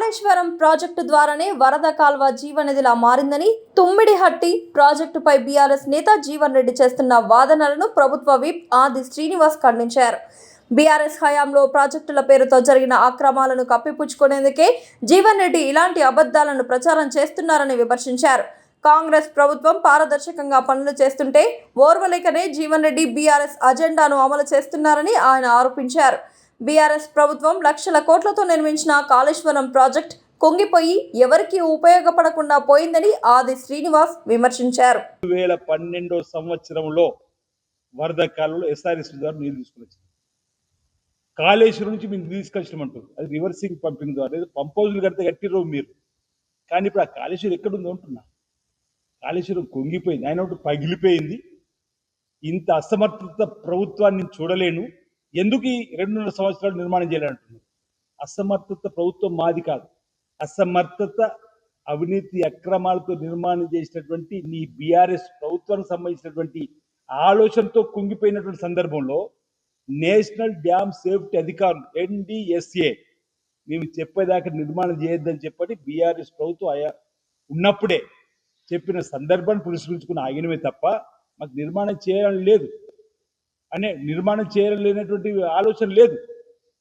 Kaleshwaram project ద్వారానే వరద కాల్వ జీవనదిలా మారిందని, తుమ్మిడిహట్టి ప్రాజెక్టుపై బీఆర్ఎస్ నేత జీవన్ రెడ్డి చేస్తున్న వాదనలను ప్రభుత్వ విప్ ఆది శ్రీనివాస్ ఖండించారు. బీఆర్ఎస్ హయాంలో ప్రాజెక్టుల పేరుతో జరిగిన అక్రమాలను కప్పిపుచ్చుకునేందుకే జీవన్ రెడ్డి ఇలాంటి అబద్ధాలను ప్రచారం చేస్తున్నారని విమర్శించారు. కాంగ్రెస్ ప్రభుత్వం పారదర్శకంగా పనులు చేస్తుంటే ఓర్వలేకనే జీవన్ రెడ్డి బీఆర్ఎస్ అజెండాను అమలు చేస్తున్నారని ఆయన ఆరోపించారు. బీఆర్ఎస్ ప్రభుత్వం లక్షల కోట్లతో నిర్మించిన కాళేశ్వరం ప్రాజెక్ట్ కుంగిపోయి ఎవరికీ ఉపయోగపడకుండా పోయిందని ఆది శ్రీనివాస్ విమర్శించారు. 2012 సంవత్సరంలో వరద కాలంలో ఎస్ఆర్ఎస్ ద్వారా నీళ్లు తీసుకొచ్చారు. కాళేశ్వరం నుంచి మీరు తీసుకొచ్చినట్టు అది రివర్సింగ్ పంపింగ్ ద్వారా పంప్ హౌజులు కడితే కట్టిరో మీరు. కానీ ఇప్పుడు ఆ కాళేశ్వరం ఎక్కడుందో అంటున్నా. కాళేశ్వరం కుంగిపోయింది, ఆయన ఒకటి పగిలిపోయింది. ఇంత అసమర్థత ప్రభుత్వాన్ని చూడలేను. ఎందుకు ఈ 2.5 సంవత్సరాలు నిర్మాణం చేయాలంటున్నారు? అసమర్థత ప్రభుత్వం మాది కాదు. అసమర్థత అవినీతి అక్రమాలతో నిర్మాణం చేసినటువంటి నీ బీఆర్ఎస్ ప్రభుత్వానికి సంబంధించినటువంటి ఆలోచనతో కుంగిపోయినటువంటి సందర్భంలో నేషనల్ డ్యామ్ సేఫ్టీ అధికారులు NDSA మేము చెప్పేదాకా నిర్మాణం చేయొద్దని చెప్పని బీఆర్ఎస్ ప్రభుత్వం ఉన్నప్పుడే చెప్పిన సందర్భాన్ని పురస్కరించుకుని ఆగినమే తప్ప మాకు నిర్మాణం చేయాలని లేదు, నిర్మాణం చేయలేనటువంటి ఆలోచన లేదు.